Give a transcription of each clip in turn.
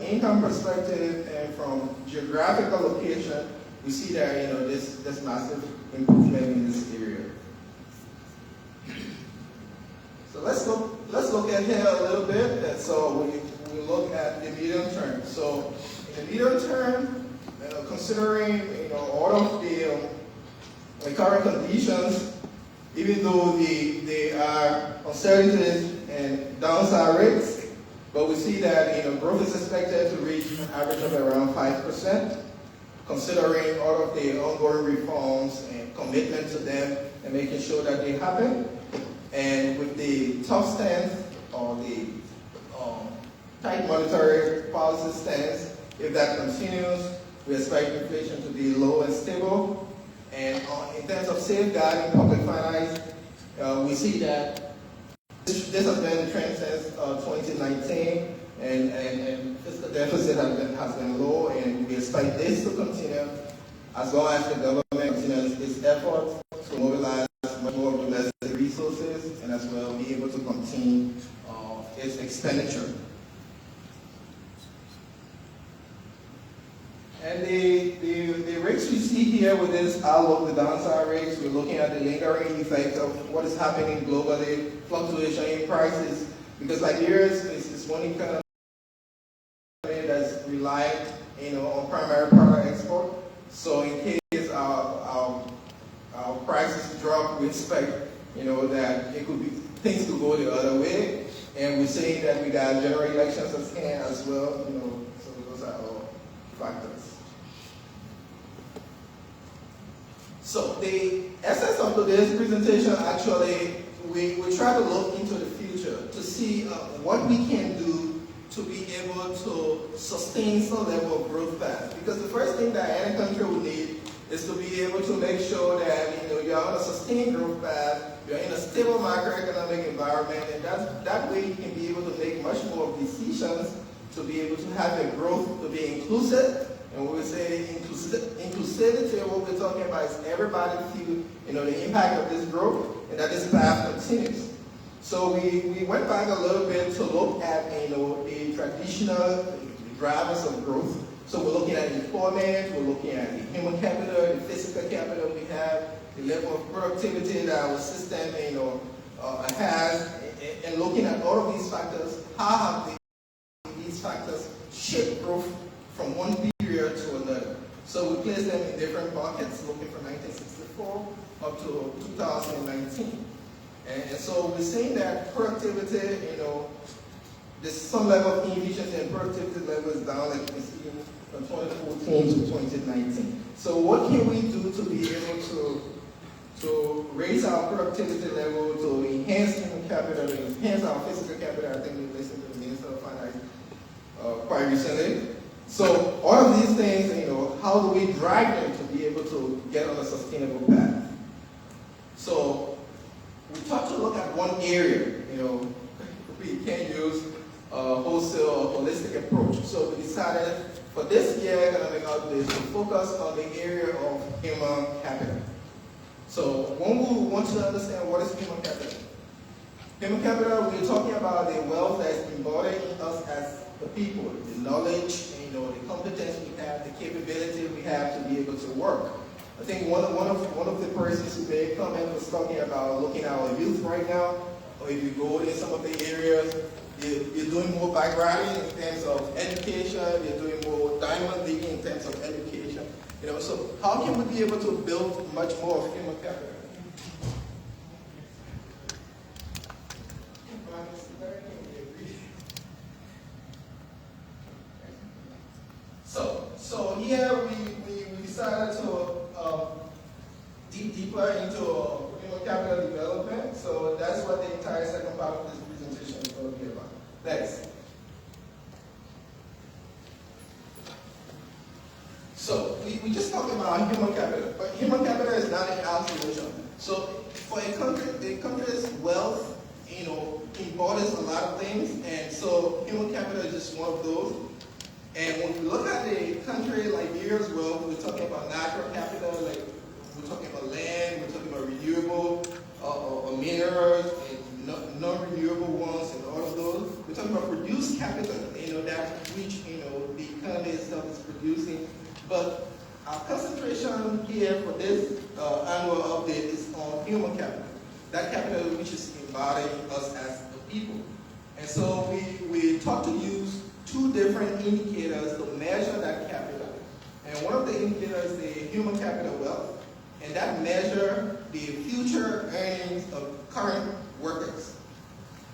income perspective and from geographical location, we see that this massive improvement in this area. So let's look at here a little bit. And so we look at the medium term. So in the medium term, considering all of the current conditions, even though there are uncertainties and downside risks, but we see that growth is expected to reach an average of around 5%, considering all of the ongoing reforms and commitment to them and making sure that they happen. And with the tough stance or the tight monetary policy stance, if that continues, we expect inflation to be low and stable. And in terms of safeguarding public finance, we see that this has been the trend since 2019, and fiscal deficit has been low, and we expect this to continue as long as the government continues its efforts to mobilize much more domestic resources and as well be able to contain its expenditure. And the risks we see here with this outlook, the downside risks, we're looking at the lingering effect of what is happening globally, fluctuation in prices, because Liberia is one economy that's reliant on primary product export. So in case our prices drop, we expect that it could be things could go the other way. And we're saying that we got general elections at hand as well, so those are all factors. So the essence of today's presentation, actually, we try to look into the future to see what we can do to be able to sustain some level of growth path. Because the first thing that any country will need is to be able to make sure that you're on a sustained growth path, you're in a stable macroeconomic environment, and that way you can be able to make much more decisions to be able to have the growth to be inclusive. And when we say inclusivity, what we're talking about is everybody feel the impact of this growth and that this path continues. So we went back a little bit to look at the traditional drivers of growth. So we're looking at employment, we're looking at the human capital, the physical capital we have, the level of productivity that our system has, and looking at all of these factors, how have these factors shaped growth from one period to another. So we place them in different buckets, looking from 1964 up to 2019. And so we're saying that productivity, there's some level of inefficiency and productivity level is down, like you can see, from 2014 to 2019. So what can we do to be able to raise our productivity level, to enhance human capital, to enhance our physical capital? I think we listened to the Minister of Finance quite recently. So all of these things, how do we drive them to be able to get on a sustainable path? So we thought to look at one area, we can use a wholesale or holistic approach. So we decided for this year, economic outlook, to focus on the area of human capital. So when we want to understand what is human capital, we're talking about the wealth that is embodied in us as the people, the knowledge, the competence we have, the capability we have to be able to work. I think one of the persons who made a comment was talking about looking at our youth right now, or if you go in some of the areas, you're doing more bike riding in terms of education, you're doing more diamond digging in terms of education. So how can we be able to build much more of human capital? So here we decided to dig deeper into human capital development. So that's what the entire second part of this presentation is going to be about. Next. So we just talked about human capital, but human capital is not an absolution. So for a country, the country's wealth, embodies a lot of things, and so human capital is just one of those. And when we look at the country like Liberia's wealth, we're talking about natural capital, like we're talking about land, we're talking about renewable minerals, and non-renewable ones, and all of those. We're talking about produced capital, that which producing. But our concentration here for this annual update is on human capital. That capital which is embodying us as the people. And so we taught to use two different indicators to measure that capital. And one of the indicators is the human capital wealth, and that measures the future earnings of current workers.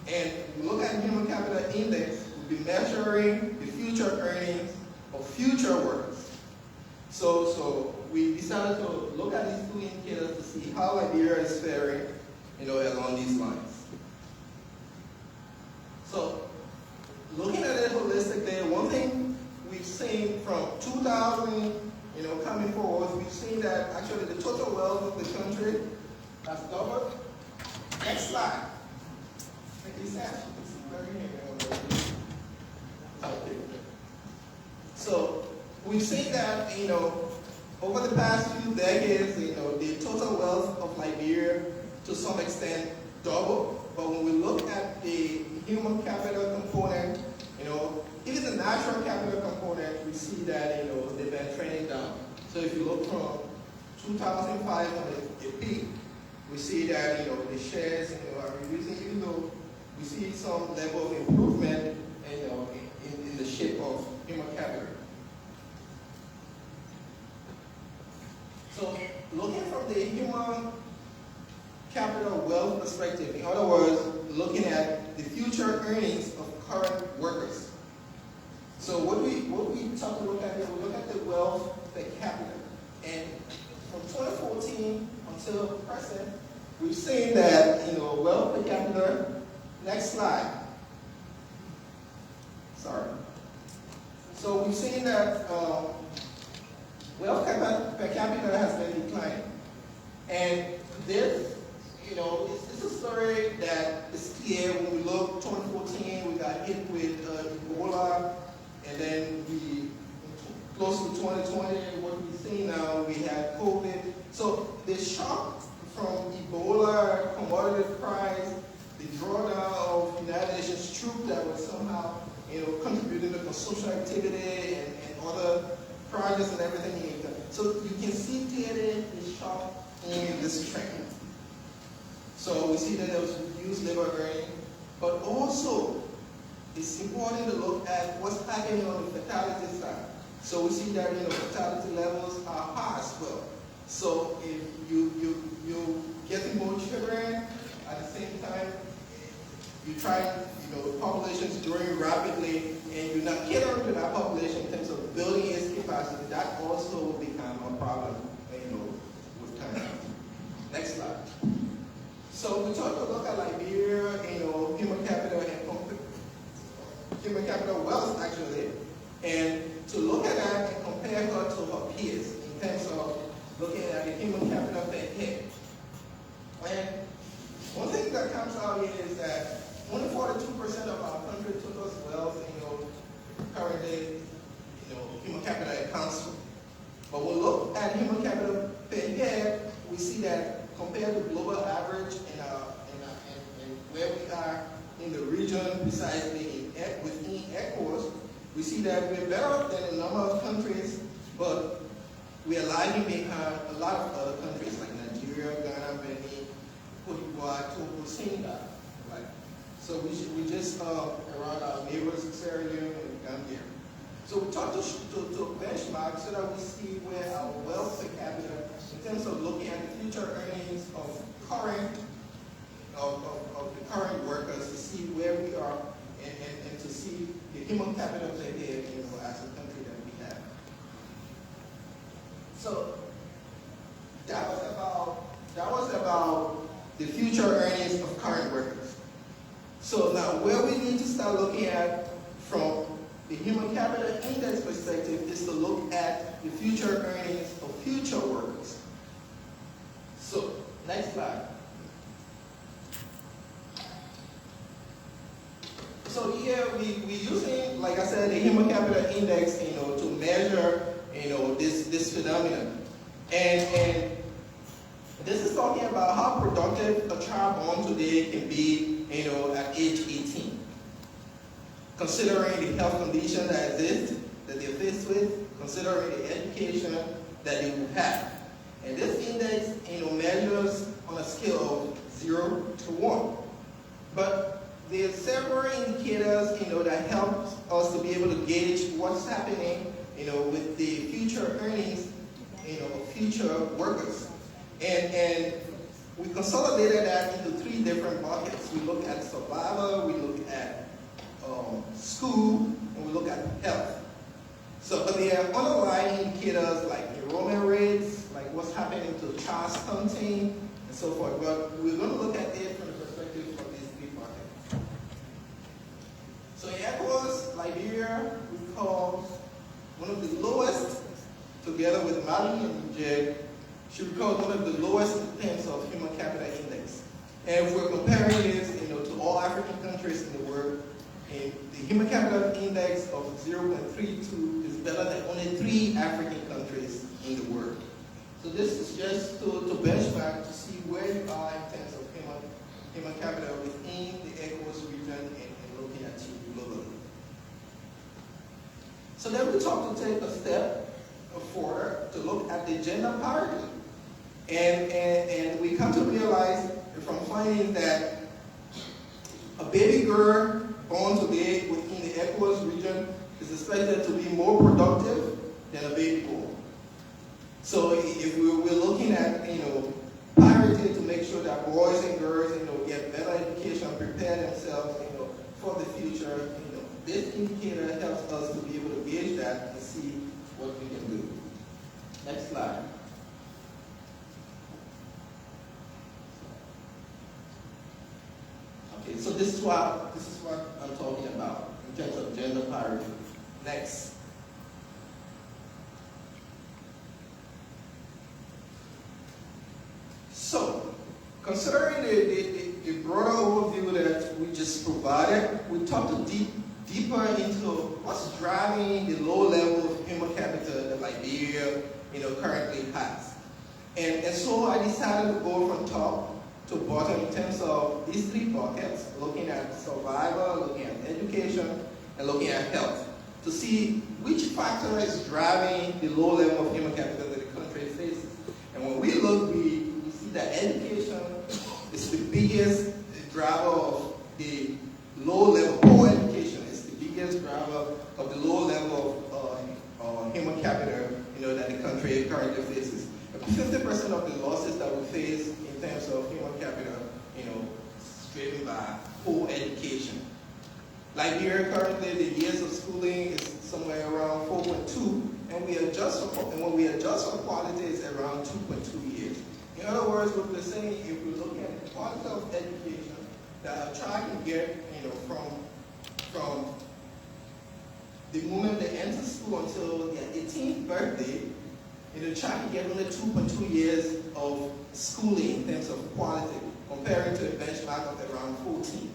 And we look at human capital index, we'll be measuring the future earnings of future workers. So we decided to look at these two indicators to see how Liberia is faring, along these lines. So looking at it holistically, one thing we've seen from 2000, coming forward, we've seen that actually the total wealth of the country has doubled. Next slide. Okay. So we've seen that, over the past few decades, the total wealth of Liberia to some extent doubled. But when we look at the human capital component, even the natural capital component, we see that, they've been trending down. So if you look from 2005 when it peaked, we see that, the shares, are reducing, even though we see some level of improvement, in the shape of human capital. So looking from the human capital wealth perspective, in other words, looking at the future earnings of current workers. So what we talk to look at here, we look at the wealth per capita. And from 2014 until present, we've seen that, wealth per capita, next slide. Sorry. So we've seen that wealth per capita has been declining. And this, it's a story that is clear when we look 2014, we got hit with Ebola, and then we, close to 2020, what we see now, we had COVID. So the shock from Ebola, commodity price, the drawdown of United Nations troops that were somehow, contributing to consumption activity and other projects and everything. So you can see clearly the shock in this trend. So we see that there was reduced labor earning, but also it's important to look at what's happening on the fertility side. So we see that fertility levels are high as well. So if you getting more children at the same time, you try, population is growing rapidly, and you're not catering to that population in terms of building its capacity, that also will become a problem, with time. Next slide. So we talk to look at Liberia, human capital and human capital wealth actually, and to look at that and compare her to her peers in terms of looking at the human capital per head. And one thing that comes out here is that only 42% of our country total wealth, currently, human capital accounts for. But when we look at human capital per head, we see that compared to global average and where we are in the region, precisely within ECOWAS, we see that we're better than a number of countries, but we are lagging behind a lot of other countries like Nigeria, Ghana, Benin, Cote d'Ivoire, Togo, Senegal. Right? So we just around our neighbors, Sierra Leone and Gambia. So we talk to benchmark so that we see where our wealth per capita, in terms of looking at the future earnings of the current workers, to see where we are and to see the human capital per head, as a country that we have. So that was about the future earnings of current workers. So now where we need to start looking at from the human capital index perspective is to look at the future earnings of future workers. So next slide. So here we using, like I said, the human capital index, to measure, this phenomenon. And this is talking about how productive a child born today can be, at age 18. Considering the health condition that exists, that they're faced with, considering the education that they will have. And this index, measures on a scale of 0 to 1. But there are several indicators, that help us to be able to gauge what's happening, with the future earnings, of future workers. And we consolidated that into 3 different buckets. We look at survival, we look at school, and we look at health. So, but there are underlying indicators like enrollment rates, like what's happening to child stunting, and so forth. But we're going to look at it from the perspective of these 3 buckets. So in ECOWAS, Liberia, we call one of the lowest, together with Mali and Niger, should be called one of the lowest in terms of human capital index. And if we're comparing this, to all African countries in the world, and the human capital index of 0.32 is better than only 3 African countries in the world. So this is just to benchmark to see where you are in terms of human capital within the ECOWAS region and looking at you globally. So then we talk to take a step forward to look at the gender parity. And we come to realize from findings that a baby girl born today within the ECOWAS region is expected to be more productive than a baby boy. So if we're looking at, parity to make sure that boys and girls, get better education, prepare themselves, for the future, this indicator helps us to be able to gauge that and see what we can do. Next slide. Okay, so this is what I'm talking about in terms of gender parity. Next. So, considering the broader overview that we just provided, we talked deeper into what's driving the low level of human capital that Liberia, currently has. And so I decided to go from top to bottom in terms of these 3 buckets, looking at survival, looking at education, and looking at health, to see which factor is driving the low level of human capital that the country faces. And when we look, we see that education is the biggest driver of the low level. Poor education is the biggest driver of the low level of human capital, that the country currently faces. 50% of the losses that we face in terms of human capital, is driven by poor education. Liberia currently, the years of schooling is somewhere around 4.2, and when we adjust for quality, it's around 2.2 years. In other words, what we're saying, if we're looking at the quality of education that a child can get, from the moment they enter school until their 18th birthday, the child can get only 2.2 years of schooling in terms of quality, comparing to a benchmark of around 14.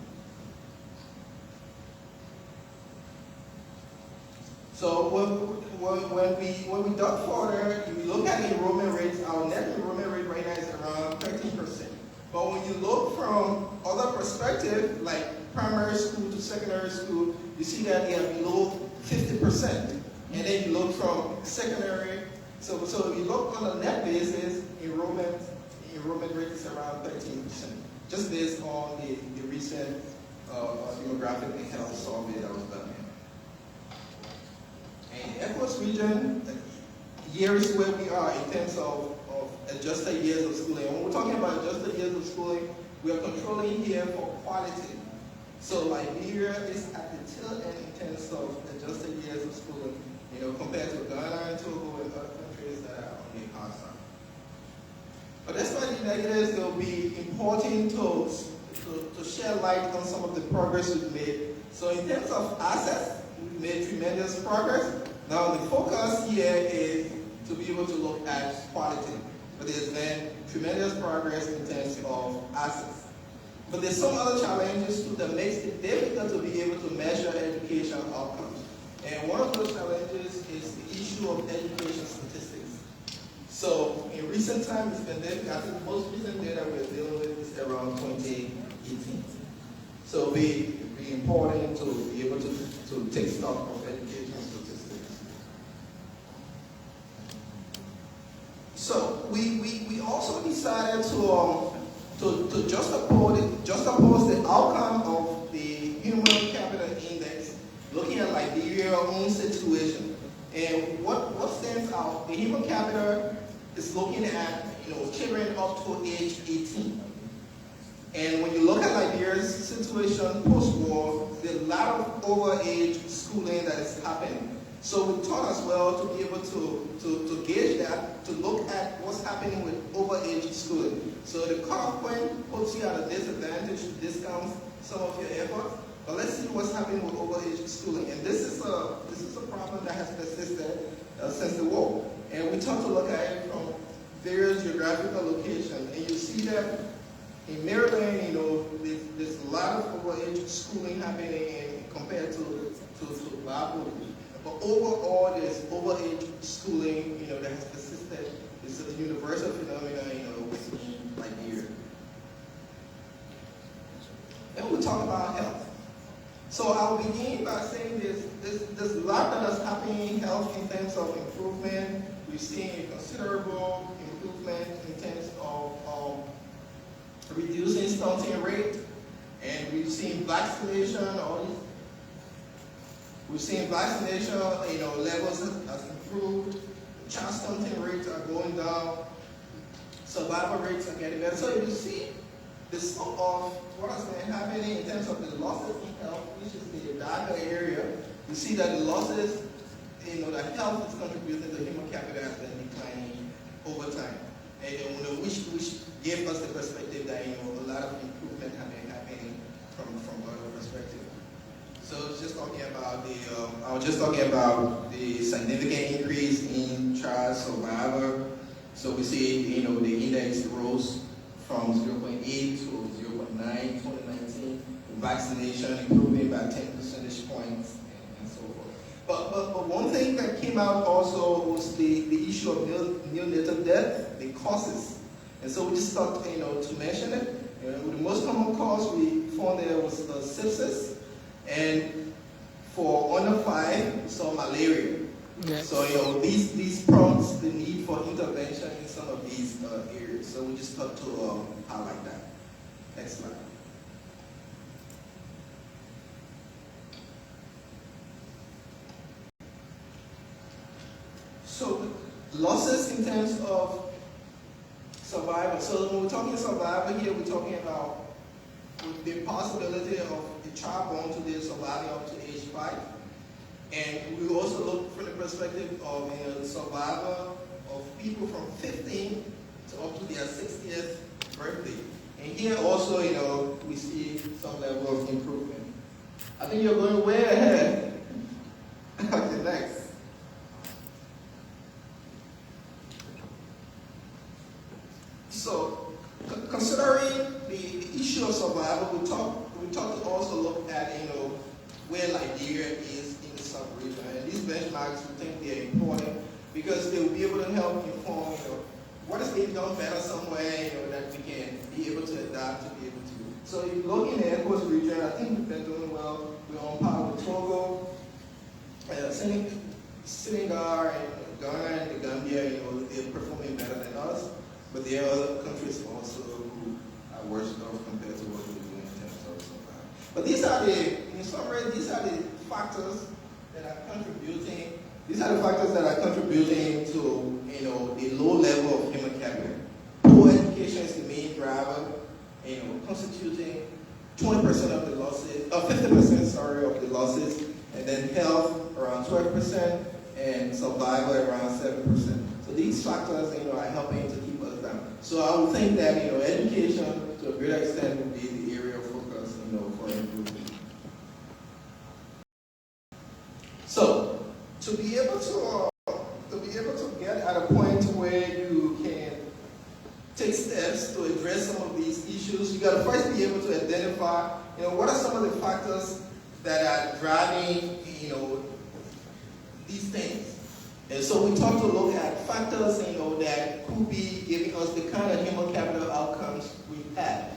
So when we dug further, if we look at the enrollment rates, our net enrollment rate right now is around 13%. But when you look from other perspectives, like primary school to secondary school, you see that they are below 50%. And then you look from secondary, so if you look on a net basis, enrollment rate is around 13%, just based on the recent demographic and health survey that was done here. And the ECOWAS region, here is where we are in terms of adjusted years of schooling. When we're talking about adjusted years of schooling, we are controlling here for quality. So Liberia is at the tail end in terms of adjusted years of schooling, compared to Ghana and Togo and other countries that are on the hard side. But despite the negatives, it will be important to shed light on some of the progress we've made. So in terms of assets, we've made tremendous progress. Now the focus here is to be able to look at quality. But there's been tremendous progress in terms of assets. But there's some other challenges too that makes it difficult to be able to measure education outcomes. And one of those challenges is the issue of education statistics. So in recent times, it's been difficult. I think the most recent data we're dealing with is around 2018. So it'll be important to be able to take stock of education statistics. So we also decided to juxtapose the outcome of the Human Capital Index, looking at Liberia's own situation. And what stands out, the Human Capital is looking at children up to age 18. And when you look at Liberia's situation post-war, there's a lot of overage schooling that is happening. So we thought as well to be able to gauge that, to look at what's happening with overage schooling. So the cutoff point puts you at a disadvantage to discount some of your efforts. But let's see what's happening with overage schooling. And this is a problem that has persisted since the war. And we thought to look at it from various geographical locations. And you see that in Maryland, there's a lot of overage schooling happening compared to Bible. But overall, there's overage schooling, that has persisted. It's a universal phenomenon, in Liberia. Then we talk about health. So I'll begin by saying there's a lot that is happening in health in terms of improvement. We're seeing a considerable improvement in terms of reducing stunting rate, and we've seen vaccination. We've seen vaccination, levels have improved. Child stunting rates are going down. Survival rates are getting better. So you see the scope of what has been happening in terms of the losses in health, which is the darker area. You see that the losses, that health is contributing to human capital has been declining over time. And which gave us the perspective that a lot of improvement have been happening from our perspective. So I was just talking about the significant increase in child survival. So we see the index rose from 0.8 to 0.9 in 2019. Vaccination improving by 10 percentage points and so forth. But one thing that came out also was the issue of neonatal death, the causes. And so we just thought to mention it. The most common cause we found there was sepsis. And for under 5, we saw malaria. Yes. So these prompts the need for intervention in some of these areas. So we just thought to highlight that. Next slide. So losses in terms of survival. So when we're talking survival here, we're talking about the possibility of a child born today surviving up to age 5. And we also look from the perspective of survival of people from 15 to up to their 60th birthday. And here also, we see some level of improvement. I think you're going way ahead. Okay, next. So, considering the issue of survival, we talked to also look at where Liberia is in the sub-region, and these benchmarks we think they're important because they will be able to help inform what is being done better somewhere that we can be able to adapt to be able to. So if you look in the ECOWAS region, I think we've been doing well. We're on par with Togo, Senegal, and Ghana, and the Gambia. They're performing better than us. But there are other countries also who are worse off compared to what we're doing in terms of survival. But these are these are the factors that are contributing. These are the factors that are contributing to the low level of human capital. Poor education is the main driver, constituting 20% of the losses, 50% of the losses, and then health around 12%, and survival around 7%. So these factors, are helping to keep us down. So I would think that, education to a greater extent would be the area of focus, for improvement. So to be able to get at a point where you can take steps to address some of these issues, you got to first be able to identify, what are some of the factors that are driving, these things. And so we talk to look at factors, that could be giving us the kind of human capital outcomes we had.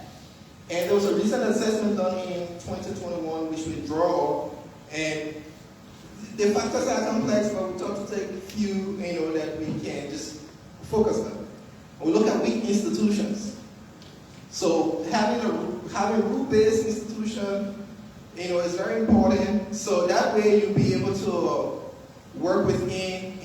And there was a recent assessment done in 2021, which we draw, and the factors are complex, but we talk to take a few, that we can just focus on. We look at weak institutions. So having a rule-based institution, is very important. So that way you'll be able to work within,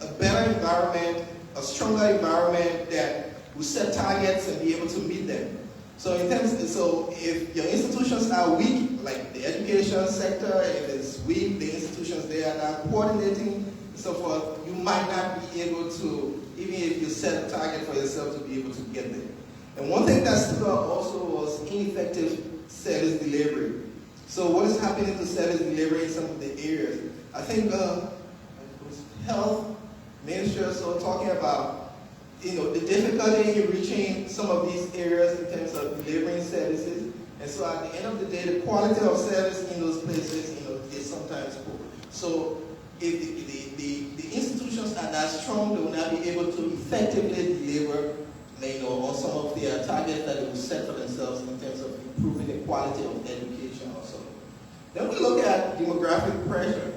a better environment, a stronger environment that will set targets and be able to meet them. So if your institutions are weak, like the education sector, if it's weak, the institutions there are not coordinating and so forth, you might not be able to, even if you set a target for yourself, to be able to get there. And one thing that stood out also was ineffective service delivery. So what is happening to service delivery in some of the areas? I think health ministry also talking about the difficulty in reaching some of these areas in terms of delivering services. And so at the end of the day, the quality of service in those places is sometimes poor. So if the institutions are not strong, they will not be able to effectively deliver on some of their targets that they will set for themselves in terms of improving the quality of education also. Then we look at demographic pressure.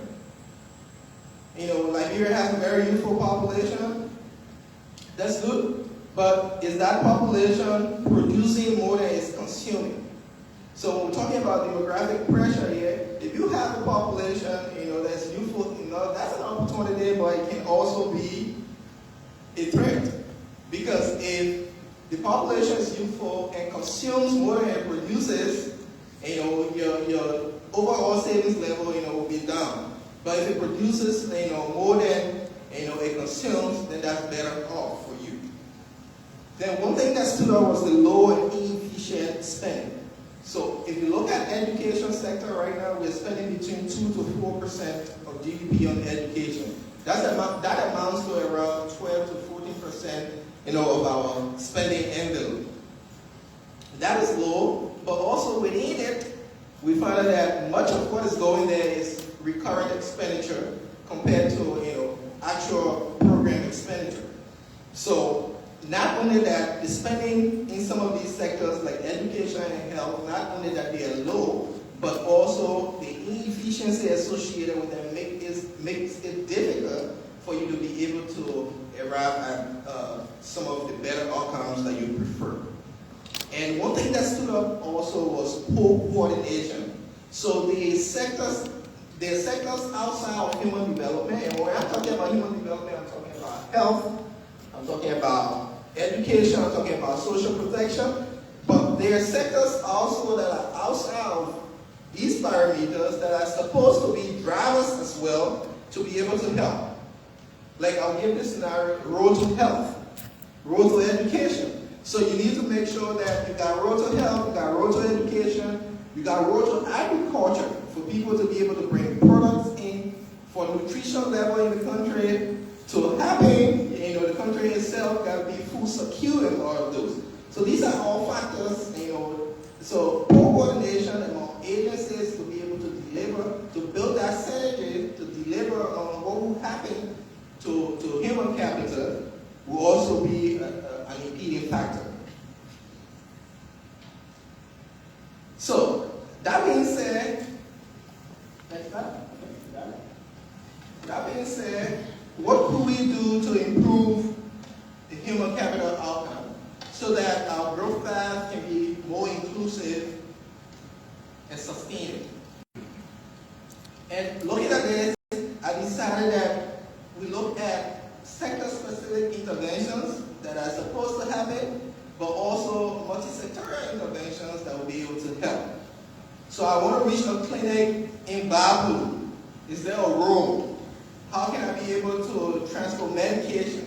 Liberia has a very youthful population. That's good. But is that population producing more than it's consuming? So when we're talking about demographic pressure here, if you have a population, that's youthful, that's an opportunity, but it can also be a threat. Because if the population is youthful and consumes more than it produces, your overall savings level, will be down. But if it produces, more than, it consumes, then that's better off for you. Then one thing that stood out was the low and inefficient spending. So if you look at education sector right now, we're spending between 2 to 4% of GDP on education. That amounts to around 12 to 14%, of our spending envelope. That is low, but also within it, we find that much of what is going there is recurrent expenditure compared to, actual program expenditure. So not only that, the spending in some of these sectors like education and health, not only that they are low, but also the inefficiency associated with them makes it difficult for you to be able to arrive at some of the better outcomes that you prefer. And one thing that stood up also was poor coordination. So the sectors outside of human development, and when I'm talking about human development, I'm talking about health, I'm talking about education, I'm talking about social protection, but there are sectors also that are outside of these parameters that are supposed to be drivers as well to be able to help. Like I'll give this scenario, road to health, road to education. So you need to make sure that you got road to health, you got road to education, you got road to agriculture for people to be able to bring products in for nutrition level in the country to happen. The country itself got to be food secure and all of those. So these are all factors, so poor coordination among agencies to be able to deliver, to build that synergy, to deliver on what will happen to human capital will also be an impeding factor. So, that being said, what could we do to improve the human capital outcome so that our growth path can be more inclusive and sustainable? And looking at this, I decided that we look at sector-specific interventions that are supposed to happen, but also multi-sectorial interventions that will be able to help. So I want to reach a clinic in Babu. Is there a room? How can I be able to transport medication?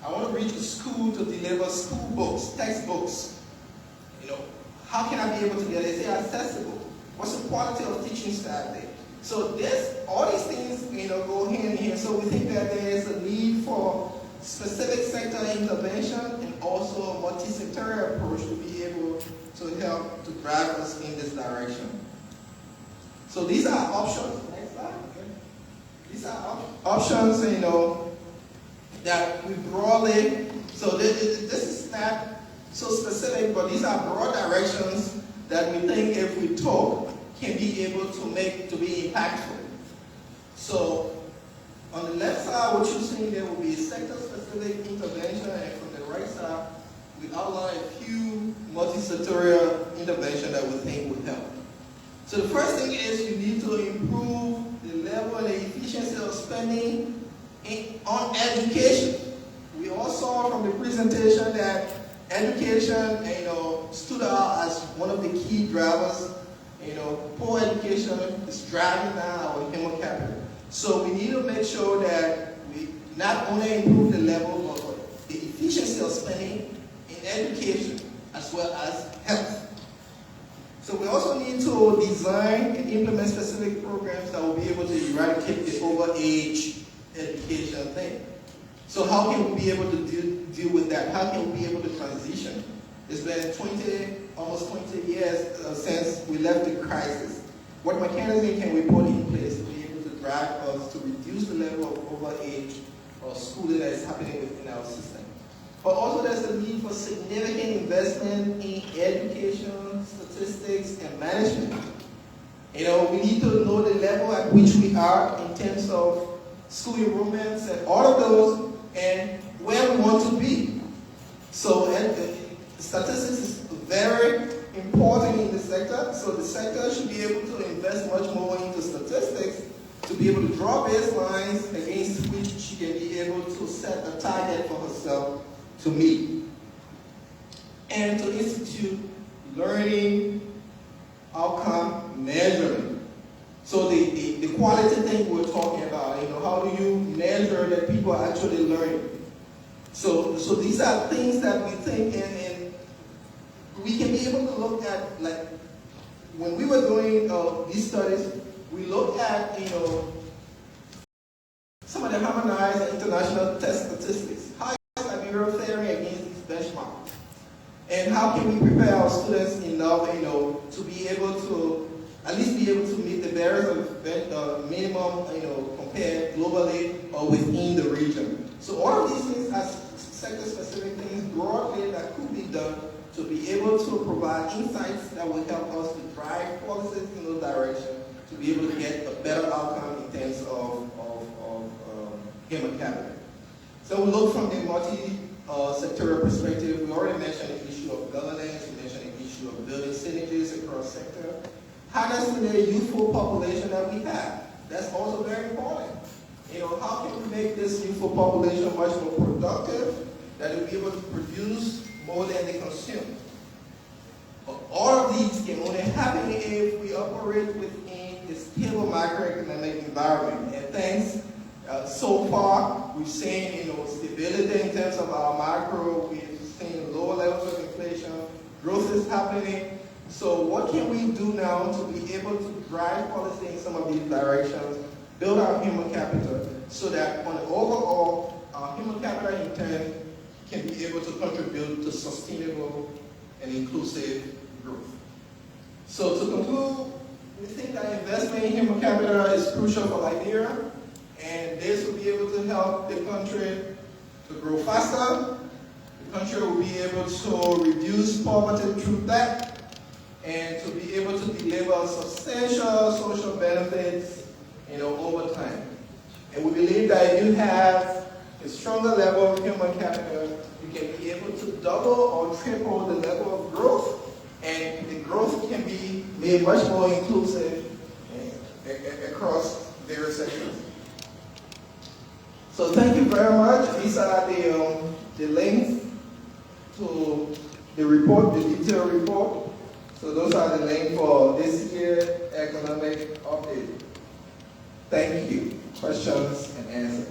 I want to reach a school to deliver school books, textbooks. How can I be able to get it? Is it accessible? What's the quality of teaching staff there? So all these things, go hand in hand. So we think that there is a need for specific sector intervention and also a multi-sectorial approach to be able to help to drive us in this direction. So these are options. Next slide. Okay. These are options, that we broadly. So this is not so specific, but these are broad directions that we think if we talk can be able to be impactful. So on the left side, what you're seeing there will be sector-specific intervention, and from the right side, we outline a few multi-sectorial interventions that we think would help. So the first thing is you need to improve the level and the efficiency of spending on education. We all saw from the presentation that education, stood out as one of the key drivers. Poor education is driving down our human capital. So we need to make sure that we not only improve the level but the efficiency of spending in education as well as health. So we also need to design and implement specific programs that will be able to eradicate the overage education thing. So how can we be able to deal with that? How can we be able to transition? It's been almost 20 years since we left the crisis. What mechanism can we put in place to be able to drive us to reduce the level of overage or schooling that is happening within our system? But also there's the need for significant investment in education, statistics, and management. We need to know the level at which we are in terms of school enrollments and all of those, and where we want to be. So statistics is very important in the sector, so the sector should be able to invest much more into statistics to be able to draw baselines against which she can be able to set a target for herself to meet. And to institute learning outcome measurement. So the quality thing we're talking about, how do you measure that people are actually learning? So these are things that we think and we can be able to look at, like when we were doing these studies, we looked at some of the harmonized international test statistics. How is Liberia faring against these benchmarks? And how can we prepare our students enough, to be able to at least be able to meet the barriers of minimum, compared globally or within the region. So all of these things are sector-specific things broadly that could be done to be able to provide insights that will help us to drive policies in those directions to be able to get a better outcome in terms of human capital. So we look from the multi-sectorial perspective. We already mentioned the issue of governance. We mentioned the issue of building synergies across sector. Harnessing the youthful population that we have. That's also very important. How can we make this youthful population much more productive, that it will be able to produce more than they consume? But all of these can only happen if we operate within a stable macroeconomic environment. And thanks, so far, we've seen stability in terms of our macro. We've seen lower levels of inflation. Growth is happening. So what can we do now to be able to drive policy in some of these directions, build our human capital, so that on the overall, our human capital in turn can be able to contribute to sustainable and inclusive growth. So to conclude, we think that investment in human capital is crucial for Liberia, and this will be able to help the country to grow faster. The country will be able to reduce poverty through that, and to be able to deliver substantial social benefits, over time. And we believe that if you have a stronger level of human capital, you can be able to double or triple the level of growth, and the growth can be made much more inclusive across various sectors. So thank you very much. These are the links to the report, the detailed report. So those are the links for this year's economic update. Thank you. Questions and answers.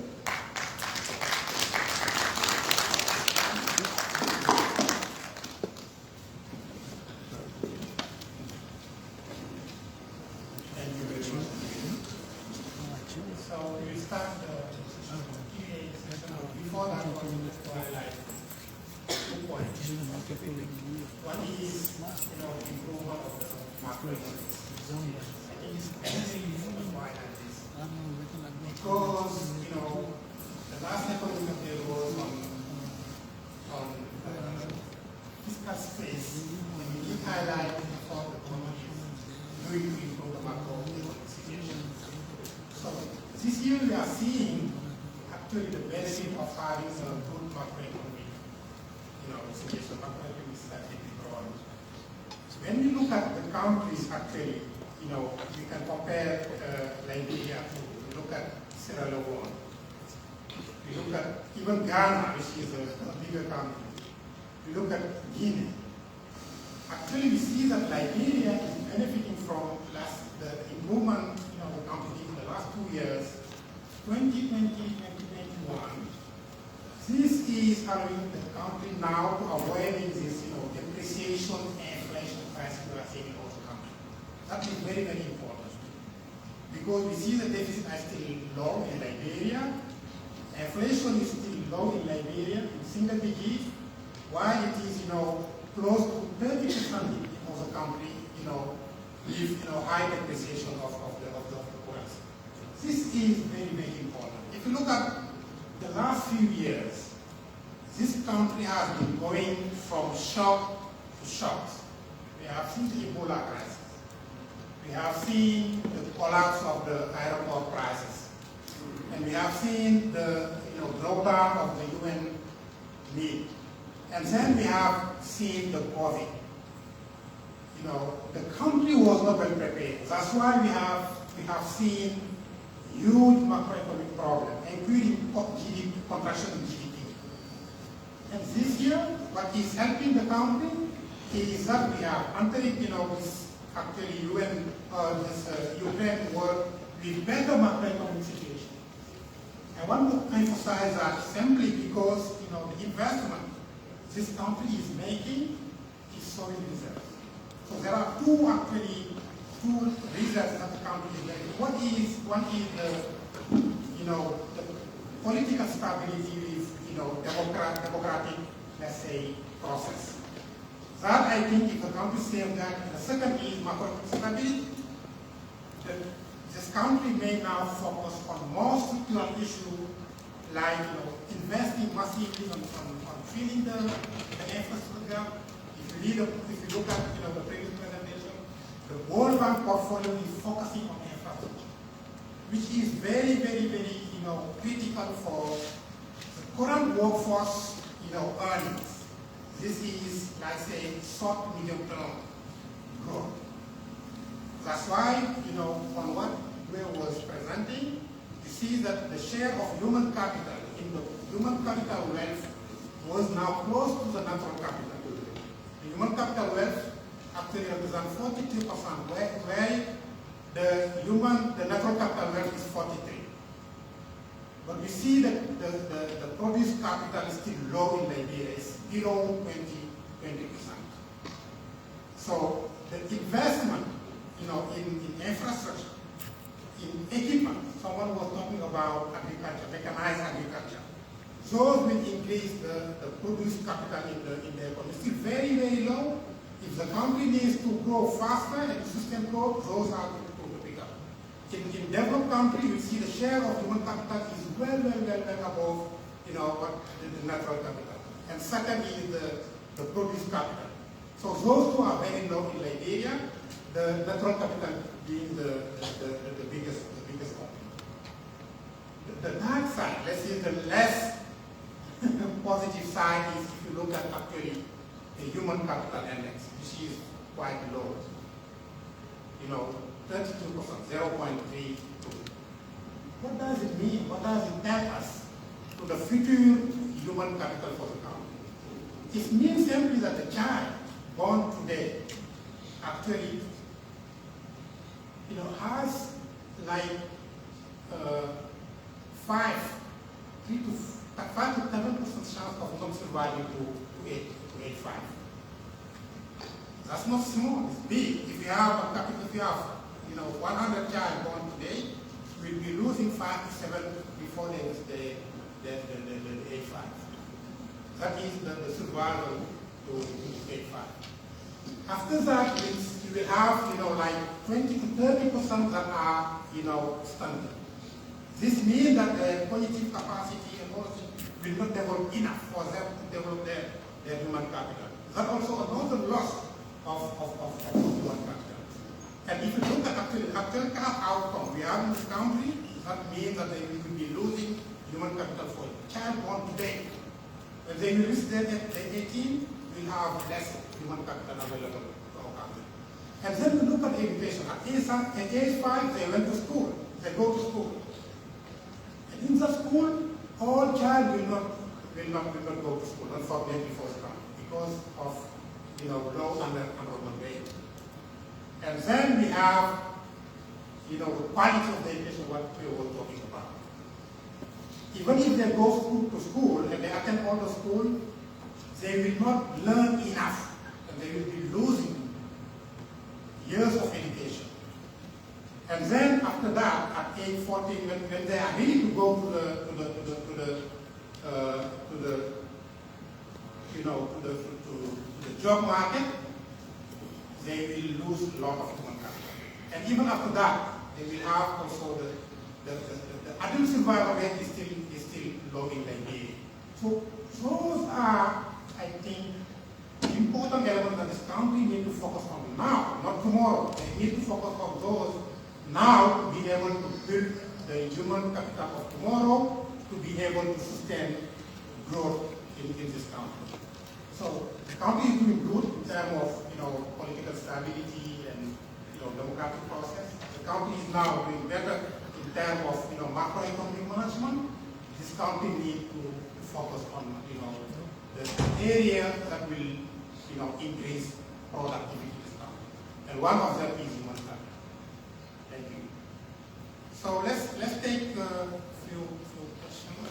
Thank you very much. So we start the Q&A session. Before that, I want to highlight 2 points. One is, improvement of the macroeconomics. I think it's very important why I this. Because, the last economic update was on fiscal space. We did highlight how the economy is doing to improve the macroeconomic situation. So this year we are seeing actually the benefit of having a good macroeconomic, situation, macroeconomic stability program. When we look at the countries, actually, we can compare Liberia to look at Sierra Leone. We look at even Ghana, which is a bigger country. We look at Guinea. Actually, we see that Liberia is benefiting from the improvement of the country in the last 2 years, 2020, 2021. This is allowing the country now to avoiding this, depreciation and inflation crisis we are seeing in all the country. That is very, very important because we see the deficit is still low in Liberia. Inflation is still low in Liberia, in single digits, while it is, close to 30% in the country, with high depreciation of the currency. This is very, very important. If you look at the last few years, this country has been going from shock to shock. We have seen the Ebola crisis. We have seen the collapse of the iron ore prices. And we have seen the drawdown of the UN need. And then we have seen the COVID. The country was not well prepared. That's why we have seen huge macroeconomic problems, including contraction in GDP. And this year, what is helping the country is that we have entered, this actually UN, Ukraine war with better macroeconomic situation. I want to emphasize that simply because, the investment this country is making is showing results. So there are two results that the country is making. One is the political stability with, democratic, let's say, process. That I think if the country says that, and the second is macroeconomic stability. This country may now focus on more structural issues like investing massively on filling the infrastructure. If you look at the previous presentation, the World Bank portfolio is focusing on infrastructure, which is very, very, very critical for the current workforce earnings. This is like say short to medium term growth. That's why on what Will was presenting, you see that the share of human capital in the human capital wealth was now close to the natural capital. The human capital wealth actually represents 42%, where the natural capital wealth is 43%. But we see that the produce capital is still low in Liberia, it's below 20%. So the investment, in infrastructure, in equipment, someone was talking about agriculture, mechanized agriculture. Those will increase the produce capital in the economy. It's still very, very low. If the country needs to grow faster and sustain growth, those are to pick up. In developed countries, we see the share of human capital is well above, what the natural capital. And second is the produce capital. So those two are very low in Liberia. The natural capital being the biggest component. The dark side, let's say the less positive side is if you look at actually the human capital index, which is quite low. 32%, 0.32. What does it mean? What does it tell us to the future human capital for the country? It means simply that the child born today actually has like 5 to 7% chance of not surviving to 85. That's not small, it's big. If you have 100 child born today, we'll be losing 5 to 7 before the 85. That is the survival to 85. After that, you will have, like 20 to 30% that are, stunted. This means that the cognitive capacity and all will not develop enough for them to develop their human capital. That's also another loss of human capital. And if you look at actual outcome we have in this country, that means that they will be losing human capital they will reach then at 18, we'll have less human capital available to our country. And then we look at education. At age 5, they went to school. They go to school. And in the school, all child will not go to school, unfortunately for the country, because of low enrollment rate. And then we have the quality of the education, what we were talking about. Even if they go to school and they attend all the school, they will not learn enough, and they will be losing years of education. And then after that, at age 14, when they are ready to go to the job market, they will lose a lot of human capital. And even after that, they will have also the adult survival rate is still low in Liberia. So those are, I think, important elements that this country need to focus on now, not tomorrow. They need to focus on those now to be able to build the human capital of tomorrow, to be able to sustain growth in this country. So the country is doing good in terms of political stability and democratic process. The country is now doing better in terms of macroeconomic management. This country needs to focus on the area that will increase productivity in this country. And one of them is human capital. Thank you. So let's take a few questions.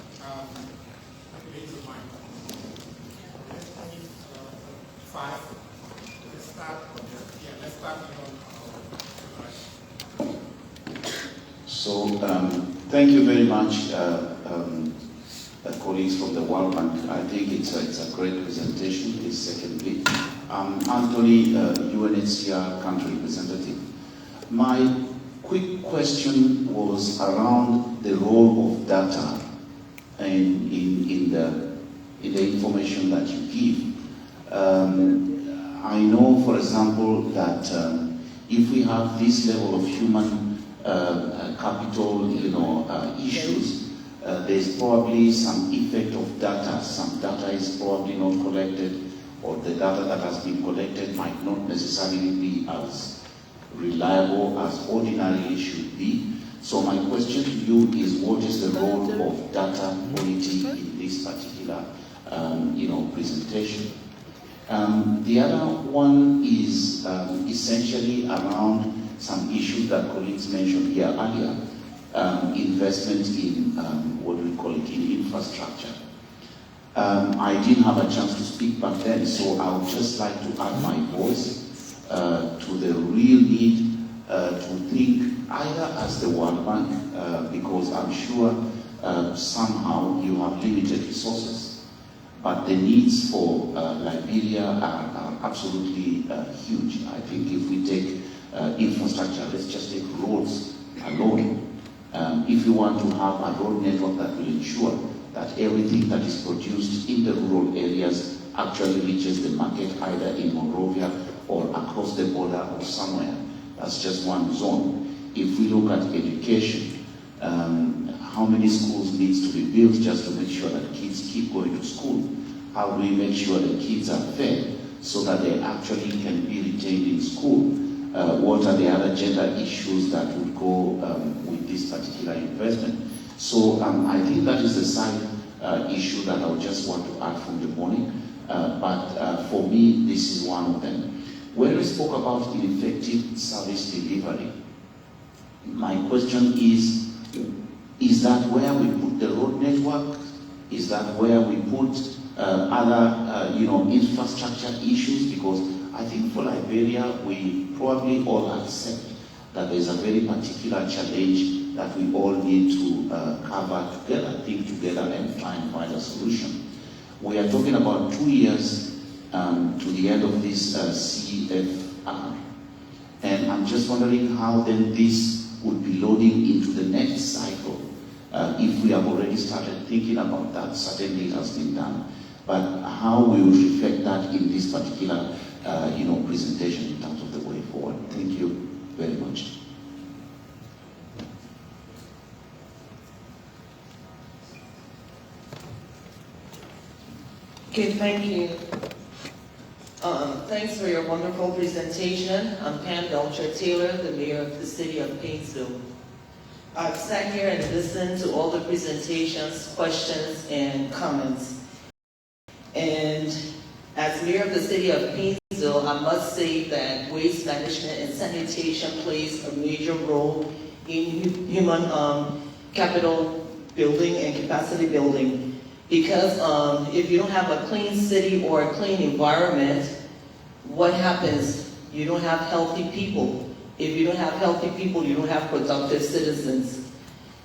Raise your mind. Let's take 5. Let's start. Let's start So thank you very much, colleagues from the World Bank. I think it's a great presentation, this second bit. Anthony, UNHCR country representative. My quick question was around the role of data in the information that you give. I know, for example, that if we have this level of human capital, issues, there's probably some effect of data. Some data is probably not collected, or the data that has been collected might not necessarily be as reliable as ordinarily should be. So my question to you is, what is the role of data quality in this particular, presentation? The other one is essentially around some issues that colleagues mentioned here earlier, investment in what we call it, in infrastructure. I didn't have a chance to speak back then, so I would just like to add my voice to the real need to think either as the World Bank, because I'm sure somehow you have limited resources, but the needs for Liberia are absolutely huge. I think if we take infrastructure, let's just take roads alone. If you want to have a road network that will ensure that everything that is produced in the rural areas actually reaches the market either in Monrovia or across the border or somewhere, that's just one zone. If we look at education, how many schools needs to be built just to make sure that kids keep going to school? How do we make sure that kids are fed so that they actually can be retained in school? What are the other gender issues that would go with this particular investment? So I think that is the side issue that I would just want to add from the morning. But for me, this is one of them. When we spoke about effective service delivery, my question is that where we put the road network? Is that where we put other, infrastructure issues? Because I think for Liberia, we probably all accept that there's a very particular challenge that we all need to cover together, think together, and try and find a solution. We are talking about 2 years to the end of this CFR. And I'm just wondering how then this would be loading into the next cycle. If we have already started thinking about that, certainly it has been done. But how we will reflect that in this particular presentation in terms of the way forward. Thank you very much. Okay, thank you. Thanks for your wonderful presentation. I'm Pam Belcher-Taylor, the mayor of the city of Painesville. I've sat here and listened to all the presentations, questions, and comments. And as mayor of the city of Painesville, I must say that waste management and sanitation plays a major role in human capital building and capacity building. Because if you don't have a clean city or a clean environment, what happens? You don't have healthy people. If you don't have healthy people, you don't have productive citizens.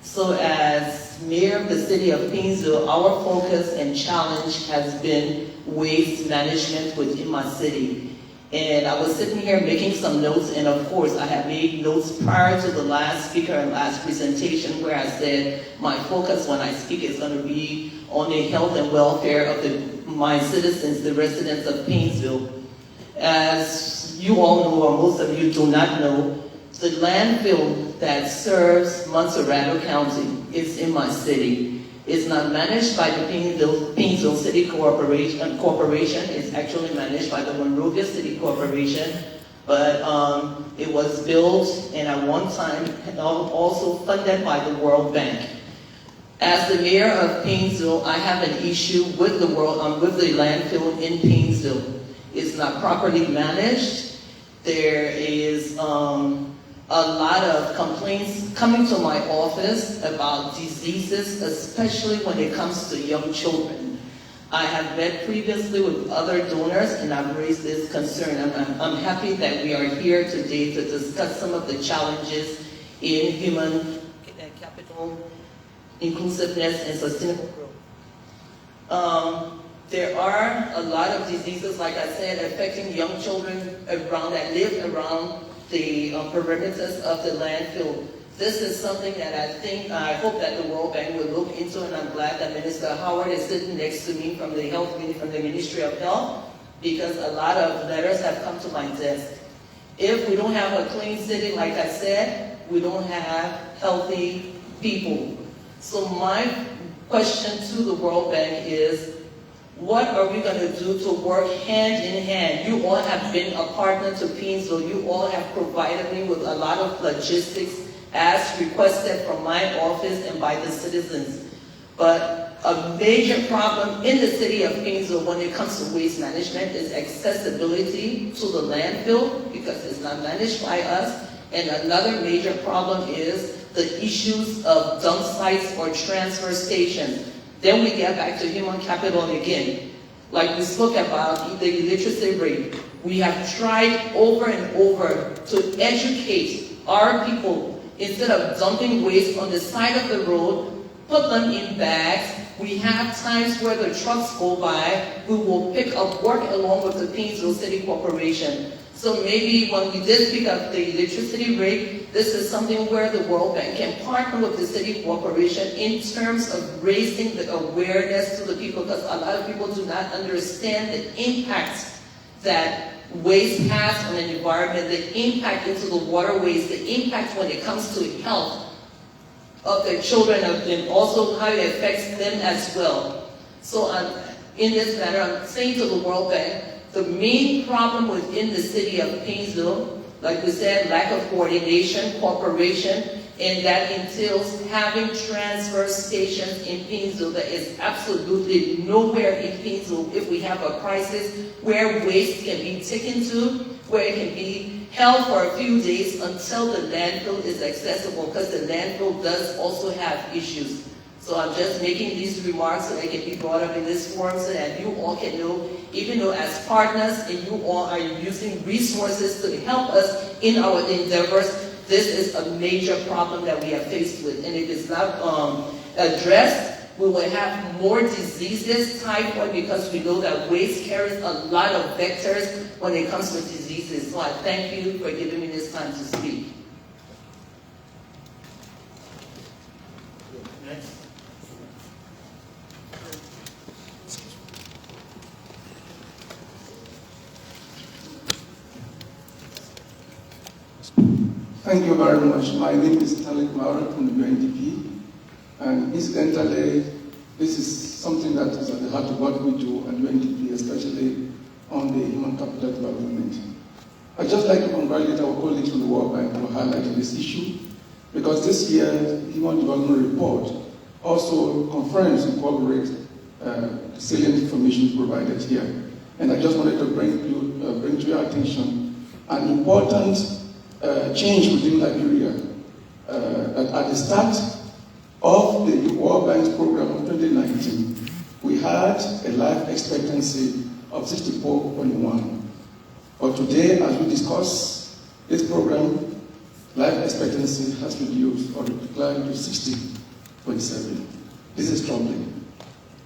So as mayor of the city of Painesville, our focus and challenge has been waste management within my city. And I was sitting here making some notes, and of course I have made notes prior to the last speaker and last presentation where I said my focus when I speak is going to be on the health and welfare of my citizens, the residents of Painesville. As you all know, or most of you do not know, the landfill that serves Montserrat County is in my city. It's not managed by the Painesville City Corporation. It's actually managed by the Monrovia City Corporation. But it was built and at one time also funded by the World Bank. As the mayor of Painesville, I have an issue with the landfill in Painesville. It's not properly managed. There is a lot of complaints coming to my office about diseases, especially when it comes to young children. I have met previously with other donors and I've raised this concern. I'm happy that we are here today to discuss some of the challenges in human capital inclusiveness and sustainable growth. There are a lot of diseases, like I said, affecting young children that live around the perimeters of the landfill. This is something that I hope that the World Bank will look into, and I'm glad that Minister Howard is sitting next to me from the Ministry of Health, because a lot of letters have come to my desk. If we don't have a clean city, like I said, we don't have healthy people. So my question to the World Bank is, what are we going to do to work hand in hand? You all have been a partner to Painesville. You all have provided me with a lot of logistics as requested from my office and by the citizens. But a major problem in the city of Painesville when it comes to waste management is accessibility to the landfill, because it's not managed by us. And another major problem is the issues of dump sites or transfer stations. Then we get back to human capital again. Like we spoke about the illiteracy rate. We have tried over and over to educate our people. Instead of dumping waste on the side of the road, put them in bags. We have times where the trucks go by, we will pick up work along with the Painesville City Corporation. So maybe when we did pick up the electricity rate, this is something where the World Bank can partner with the city corporation in terms of raising the awareness to the people, because a lot of people do not understand the impact that waste has on an environment, the impact into the waterways, the impact when it comes to health of their children, and also how it affects them as well. So in this matter, I'm saying to the World Bank, the main problem within the city of Painesville, like we said, lack of coordination, cooperation, and that entails having transfer stations in Painesville. There is absolutely nowhere in Painesville, if we have a crisis, where waste can be taken to, where it can be held for a few days until the landfill is accessible, because the landfill does also have issues. So I'm just making these remarks so they can be brought up in this forum so that you all can know, even though as partners and you all are using resources to help us in our endeavors, this is a major problem that we are faced with. And if it's not addressed, we will have more diseases, typhoid, because we know that waste carries a lot of vectors when it comes to diseases. So I thank you for giving me this time to speak. Next. Thank you very much. My name is Talik Maurat from the UNDP. And incidentally, This is something that is at the heart of what we do at UNDP, especially on the human capital development. I'd just like to congratulate our colleagues from the World Bank for highlighting this issue, because this year's Human Development Report also confirms and corroborates salient information provided here. And I just wanted to bring to your attention an important change within Liberia. That at the start of the World Bank's program of 2019, we had a life expectancy of 64.1. But today, as we discuss this program, life expectancy has reduced or declined to 60.7. This is troubling.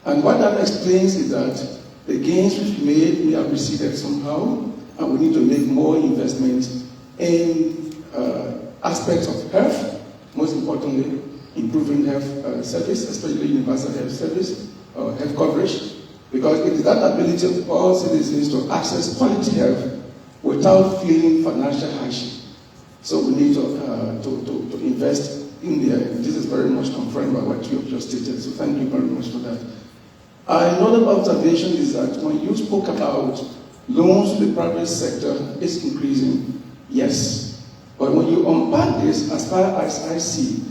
And what that explains is that the gains we've made, we have receded somehow, and we need to make more investments in aspects of health, most importantly, improving health service, especially universal health service, health coverage, because it is that ability of all citizens to access quality health without feeling financial hardship. So we need to invest in there. This is very much confirmed by what you have just stated, so thank you very much for that. Another observation is that when you spoke about loans to the private sector is increasing, yes. But when you unpack this, as far as I see,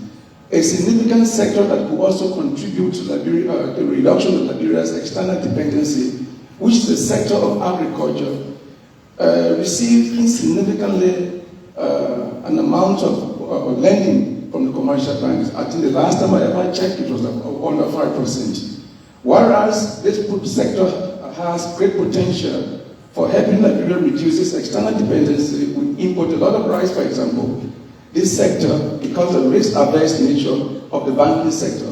a significant sector that could also contribute to the reduction of Liberia's external dependency, which is the sector of agriculture, received insignificantly an amount of lending from the commercial banks. I think the last time I ever checked, it was under 5%. Whereas this sector has great potential for helping Liberia reduce its external dependency. We import a lot of rice, for example. This sector, because of the risk-averse nature of the banking sector,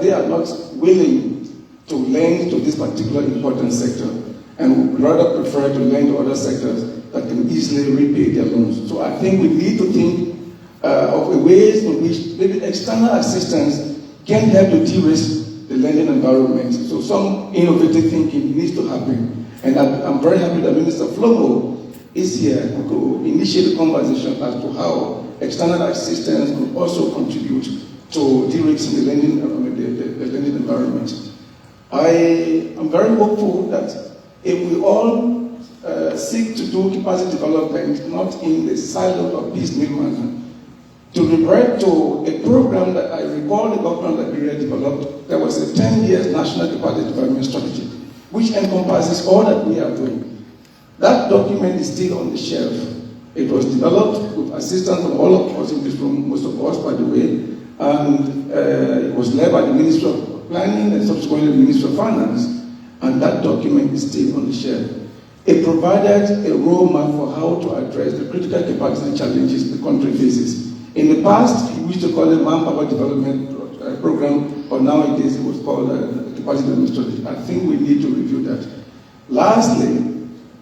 they are not willing to lend to this particular important sector, and would rather prefer to lend to other sectors that can easily repay their loans. So I think we need to think of ways in which maybe external assistance can help to de-risk the lending environment. So some innovative thinking needs to happen. And I'm very happy that Minister Flomo is here to initiate a conversation as to how external assistance could also contribute to de-risking the lending environment. I am very hopeful that if we all seek to do capacity development, not in the silo or piecemeal manner, to revert to a program that I recall the government of Liberia developed. There was a 10-year national capacity development strategy, which encompasses all that we are doing. That document is still on the shelf. It was developed with assistance from all of us in this room, most of us, by the way, and it was led by the Ministry of Planning and subsequently the Ministry of Finance, and that document is still on the shelf. It provided a roadmap for how to address the critical capacity challenges the country faces. In the past, we used to call it Manpower Development Program, but nowadays it was called Capacity Development Strategy. I think we need to review that. Lastly,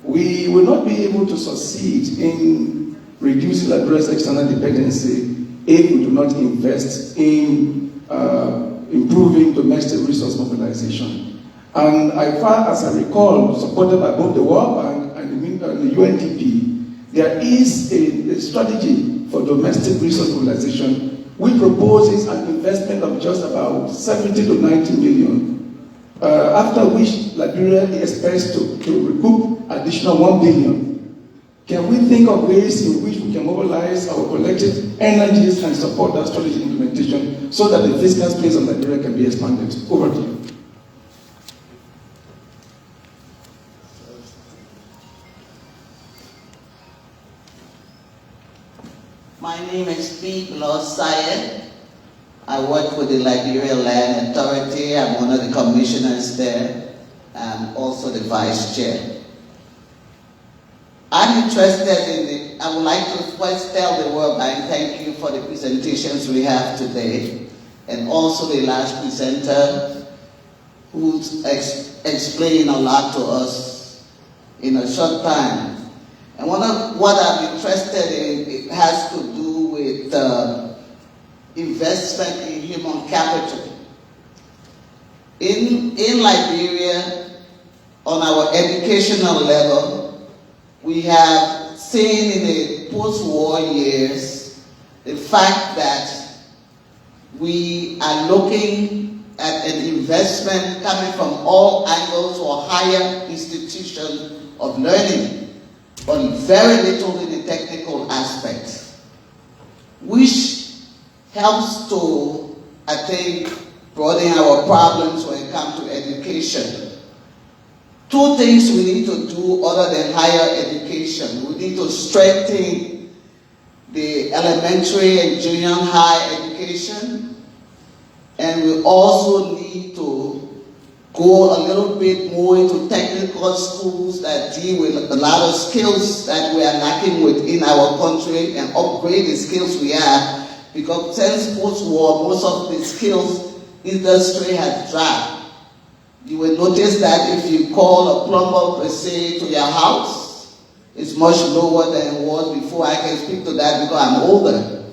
we will not be able to succeed in reducing Liberia's external dependency if we do not invest in improving domestic resource mobilization. And as far as I recall, supported by both the World Bank and the UNDP, there is a strategy for domestic resource mobilization, which proposes an investment of just about 70 to 90 million, after which Liberia expects to recoup additional 1 billion. Can we think of ways in which we can mobilize our collective energies and support that strategy implementation so that the fiscal space of Liberia can be expanded? Over to you. My name is P. Lord Syed. I work with the Liberia Land Authority. I'm one of the commissioners there and also the vice chair. I'm interested in I would like to first tell the World Bank thank you for the presentations we have today, and also the last presenter who's explained a lot to us in a short time. And one of what I'm interested in, it has to do with investment in human capital. In Liberia, on our educational level, we have seen in the post-war years the fact that we are looking at an investment coming from all angles for higher institution of learning, but very little in the technical aspect, which helps to, I think, broaden our problems when it comes to education. Two things we need to do other than higher education. We need to strengthen the elementary and junior high education, and we also need to go a little bit more into technical schools that deal with a lot of skills that we are lacking within our country and upgrade the skills we have, because since post-war, most of the skills industry has dropped. You will notice that if you call a plumber per se to your house, it's much lower than it was before. I can speak to that because I'm older.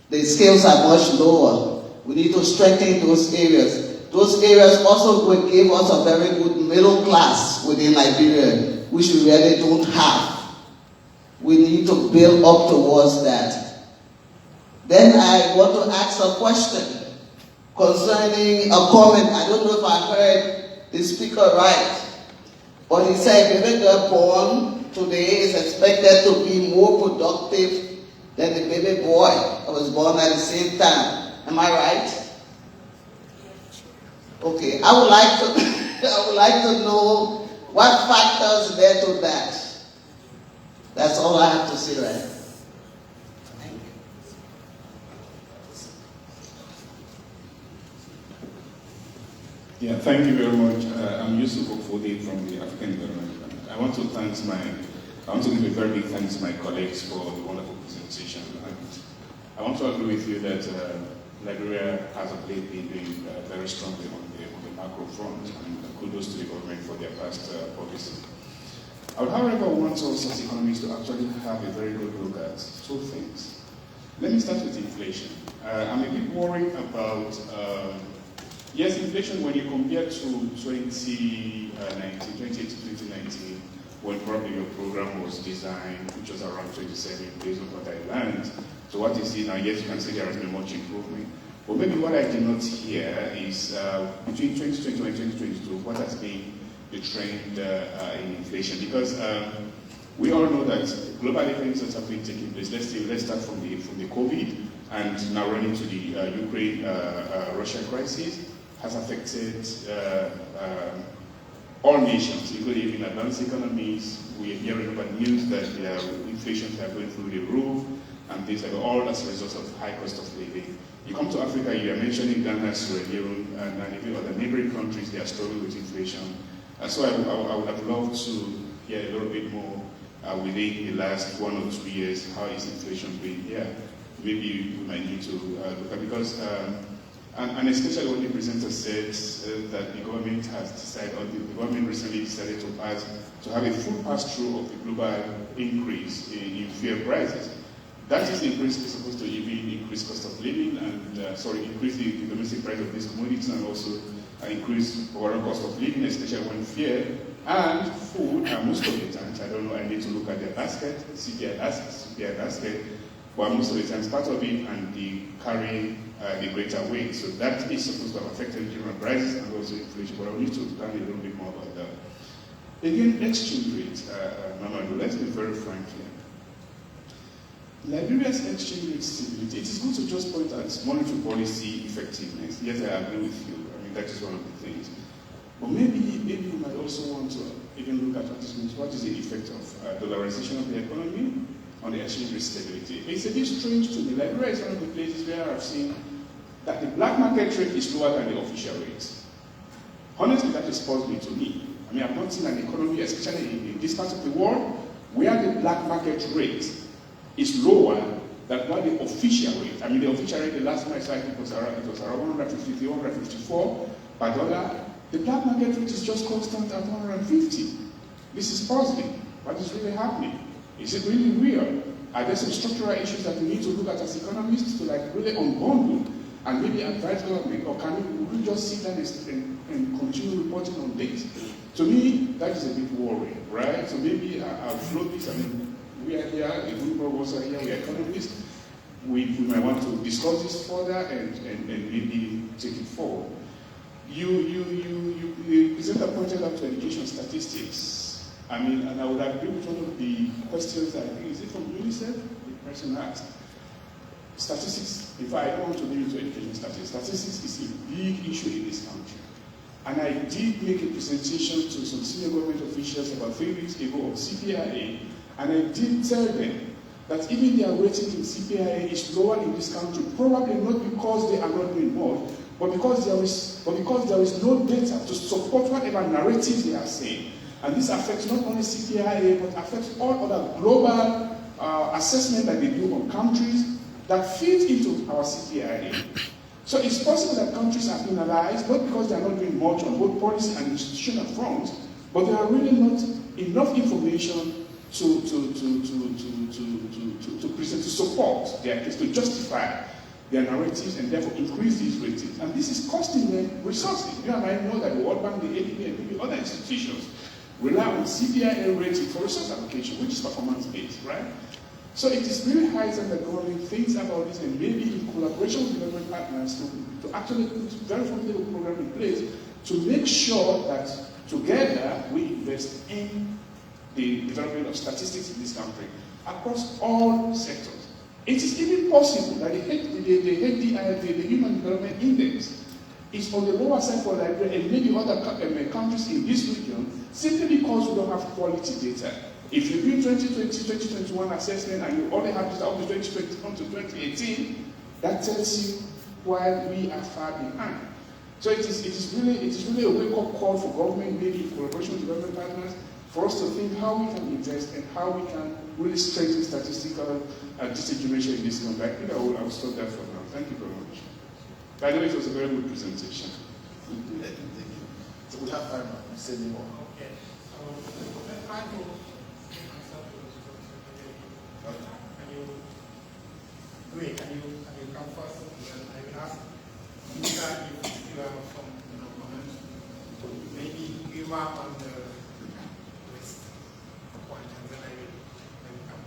The skills are much lower. We need to strengthen those areas. Those areas also will give us a very good middle class within Liberia, which we really don't have. We need to build up towards that. Then I want to ask a question concerning a comment. I don't know if I heard the speaker right, but he said baby girl born today is expected to be more productive than the baby boy that was born at the same time. Am I right? Okay, I would like to know what factors led to that. That's all I have to say right now. Yeah, thank you very much. I'm Yusuf Okfode from the African Development Bank. I want to give a very big thanks to my colleagues for the wonderful presentation. And I want to agree with you that Liberia has of late been doing very strongly on the macro front, and kudos to the government for their past policy. I would, however, want us as economists to actually have a very good look at two things. Let me start with inflation. I'm a bit worried about yes, inflation, when you compare to 2018 to 2019, when probably your program was designed, which was around 27 based on what I learned. So what you see now, yes, you can see there has been much improvement. But maybe what I did not hear is between 2021 and 2022, what has been the trend in inflation? Because we all know that global events that have been taking place. Let's start from the COVID and now run into the Ukraine-Russia crisis. Has affected all nations, including even advanced economies. We are hearing about news that their inflation are going through the roof, and these are all as a result of high cost of living. You come to Africa, you are mentioning Ghana, Sierra Leone, and even other neighboring countries, they are struggling with inflation. So I would have loved to hear a little bit more within the last 1 or 2 years, how is inflation been here? Maybe we might need to look at, because and especially when the presenter said that the government has decided, or the government recently decided to have a full pass-through of the global increase in fuel prices. That is increase is supposed to even increase cost of living and increase the domestic price of these commodities, and also increase overall cost of living, especially when fuel and food are most of the times. I don't know. I need to look at their basket, CPI basket. But most of the times, part of it and the carrying the greater weight. So that is supposed to have affected human prices and also inflation. But I will need to learn a little bit more about that. Again, exchange rate, Mamadou, let's be very frank here. Liberia's exchange rate stability, it is good to just point at monetary policy effectiveness. Yes, I agree with you. I mean, that is one of the things. But maybe you might also want to even look at what is the effect of dollarization of the economy on the exchange rate stability. It's a bit strange to me. Liberia is one of the places where I've seen that the black market rate is lower than the official rate. Honestly, that is puzzling to me. I mean, I've not seen an economy, especially in this part of the world, where the black market rate is lower than what the official rate. I mean, the official rate, the last time I saw it was around 153, 154 per dollar. The black market rate is just constant at 150. This is puzzling. What is really happening? Is it really real? Are there some structural issues that we need to look at as economists to really unbundle and maybe advise government, or can we just sit down and continue reporting on this? To me, that is a bit worrying, right? So maybe I'll float this. I mean, we are here, a group of us are here, we are economists. We might want to discuss this further and maybe take it forward. The presenter pointed out to education statistics. I mean, and I would agree with one of the questions, I think, is it from UNICEF? The person asked. Statistics, if I don't want to leave into education statistics, statistics is a big issue in this country. And I did make a presentation to some senior government officials about 3 weeks ago of CPIA, and I did tell them that even their rating in CPIA is lower in this country, probably not because they are not doing much, but because there is no data to support whatever narrative they are saying. And this affects not only CPIA, but affects all other global assessment that they do on countries that fit into our CPIA. So it's possible that countries are penalized, not because they are not doing much on both policy and institutional fronts, but there are really not enough information to present, to support their case, to justify their narratives, and therefore increase these ratings. And this is costing them resources. You and I know that the World Bank, the ADB, and maybe other institutions rely on CPIA rating for resource allocation, which is performance-based, right? So it is really high time that government thinks about this, and maybe in collaboration with development partners to actually put a very formidable program in place to make sure that together we invest in the development of statistics in this country across all sectors. It is even possible that the Human Development Index is on the lower side for Liberia and maybe other countries in this region simply because we don't have quality data. If you do 2020, 2021 assessment and you only have data up to 2021 to 2018, that tells you why we are far behind. So it is really a wake-up call for government, maybe in collaboration with development partners, for us to think how we can invest and how we can really strengthen statistical disinformation in this country. I think I will stop there for now. Thank you very much. By the way, it was a very good presentation. Thank you. So we have time now. Say more. Okay. So let's try to answer those questions. Can you do it? Can you come first? And I will ask you if you have some comments. Maybe give up on the list point, and then I will come.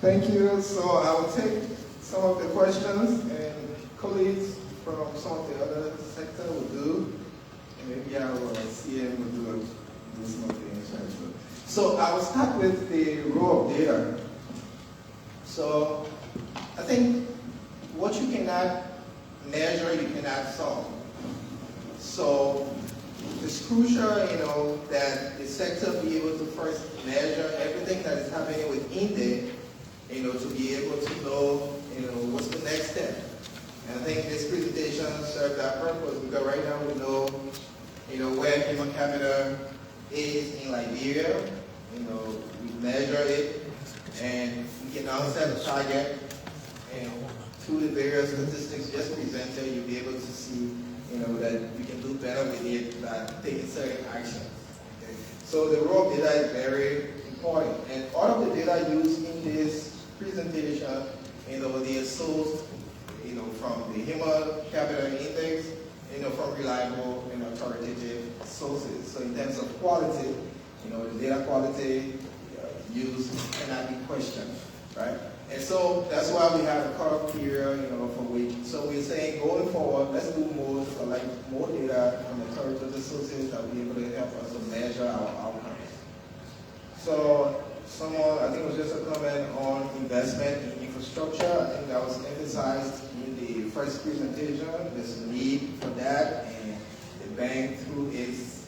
Thank you. So I will take some of the questions, and colleagues from some of the other sector will do, and maybe our CM will do some of the insights. So I will start with the role of data. So I think what you cannot measure, you cannot solve. So it's crucial, that the sector be able to first measure everything that is happening within there, to be able to know, what's the next step. And I think this presentation served that purpose because right now we know, where human capital is in Liberia. We measure it, and we can now set a target. And through the various statistics just presented, you'll be able to see, that we can do better with it by taking certain actions. Okay? So the role of data is very important, and all of the data used in this presentation, they are sourced, from the Human Capital Index, from reliable and authoritative sources. So in terms of quality, the data quality used cannot be questioned, right? And so that's why we have a cutoff period, for which. So we're saying going forward, let's do more to collect more data from authoritative sources that will be able to help us to measure our outcomes. So someone, I think it was just a comment on investment in infrastructure. I think that was emphasized in the first presentation. There's a need for that, and the bank, through its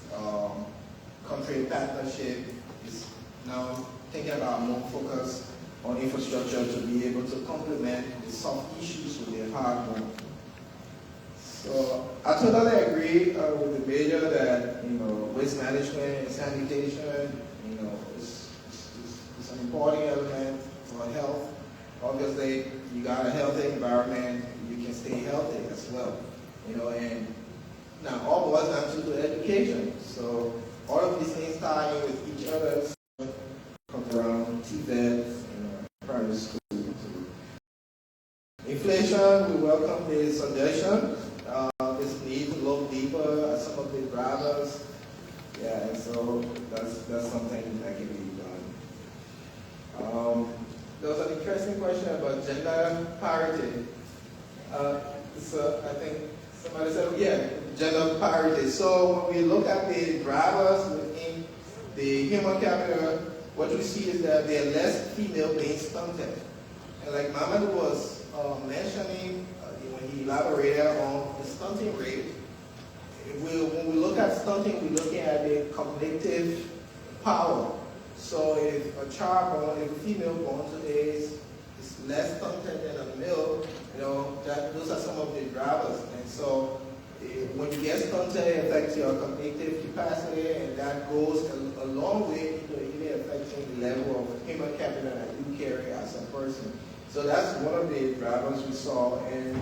country partnership, is now thinking about more focus on infrastructure to be able to complement the soft issues with the hard one. So I totally agree with the major that waste management and sanitation, is an important element for health. Obviously, you got a healthy environment, you can stay healthy as well. And now all boils down to education. So all of these things tie in with each other. Comes around TVET, primary school. Inflation, we welcome the suggestion. This need to look deeper at some of the drivers. Yeah, and so that's something that can be done. There was an interesting interesting question about gender parity. So I think somebody said, yeah, gender parity. So when we look at the drivers within the human capital, what we see is that there are less female being stunted. And like Mohammed was mentioning when he elaborated on the stunting rate, when we look at stunting, we're looking at the cognitive power. So if a child born, if a female born today is less stunted than a male, those are some of the drivers. And so when you get stunted, it affects your cognitive capacity, and that goes a long way into even affecting the level of human capital that you carry as a person. So that's one of the drivers we saw, and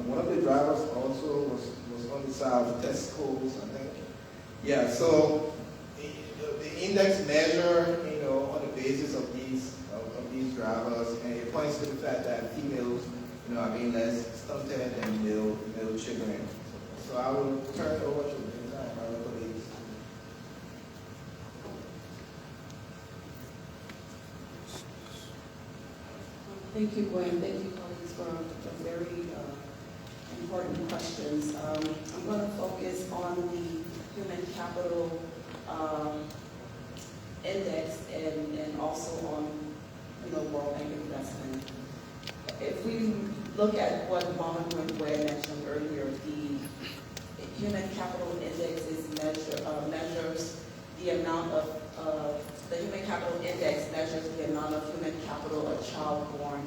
one of the drivers also was on the side of test scores, I think. Yeah, so the index measure, on the basis of these drivers, and it points to the fact that females, are being less stunted than male children. So I will turn it over to my other colleagues. Thank you, Gwen. Thank you, colleagues, for the very important questions. I'm going to focus on the human capital index and also on World Bank investment. If we look at what Mohammed mentioned earlier, the human capital index measures the amount of the human capital index measures the amount of human capital a child born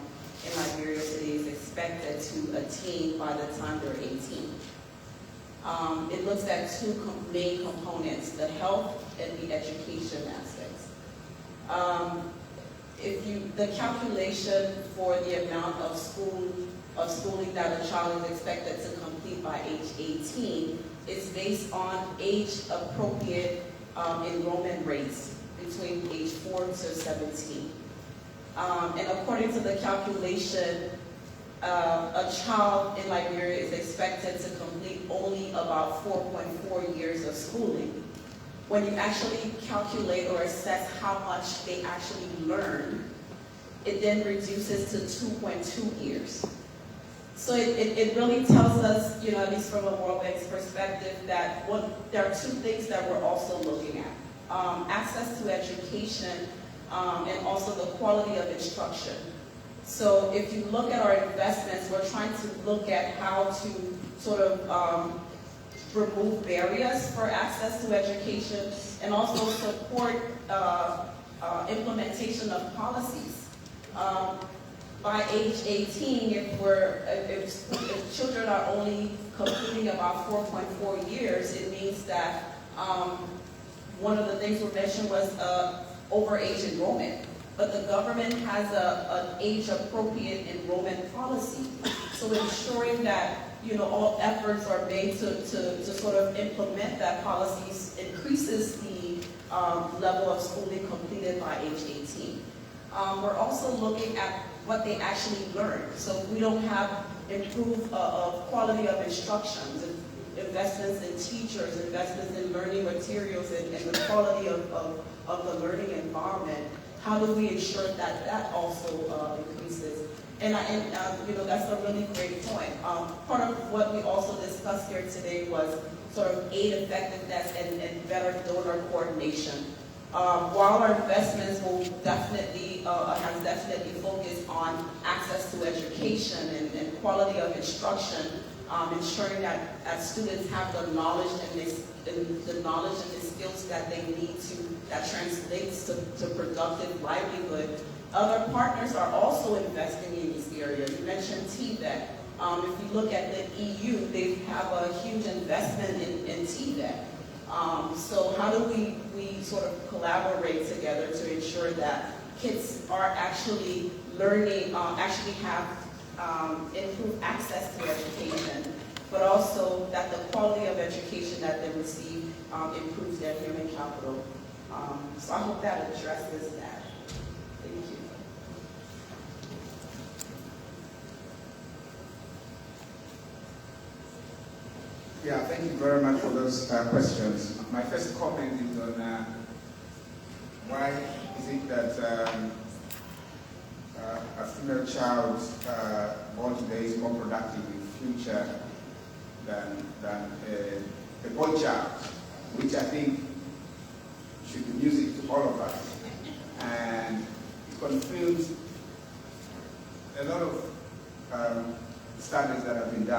in Liberia today is expected to attain by the time they're 18. It looks at two main components: the health and the education aspects. The calculation for the amount of schooling that a child is expected to complete by age 18 is based on age-appropriate enrollment rates between age 4 to 17. And according to the calculation, a child in Liberia is expected to complete only about 4.4 years of schooling. When you actually calculate or assess how much they actually learn, it then reduces to 2.2 years. So it really tells us, at least from a World Bank's perspective, that there are two things that we're also looking at. Access to education and also the quality of instruction. So if you look at our investments, we're trying to look at how to sort of remove barriers for access to education and also support implementation of policies. By age 18, if children are only completing about 4.4 years, it means that one of the things we mentioned was overage enrollment. But the government has an age-appropriate enrollment policy. So ensuring that all efforts are made to sort of implement that policy increases the level of schooling completed by age 18. We're also looking at what they actually learn. So if we don't have improved quality of instructions, investments in teachers, investments in learning materials, and the quality of the learning environment, how do we ensure that that also increases? And that's a really great point. Part of what we also discussed here today was sort of aid effectiveness and better donor coordination. While our investments will definitely has definitely focused on access to education and quality of instruction, ensuring that students have the knowledge and the skills that they need that translates to productive livelihood. Other partners are also investing in these areas. You mentioned TVET. If you look at the EU, they have a huge investment in TVET. So how do we sort of collaborate together to ensure that kids are actually learning, actually have improved access to education, but also that the quality of education that they receive improves their human capital. So I hope that addresses that. Thank you. Yeah, thank you very much for those questions. My first comment is on why is it that a female child born today is more productive in future than a boy child, which I think should be music to all of us. And it confirms a lot of studies that have been done.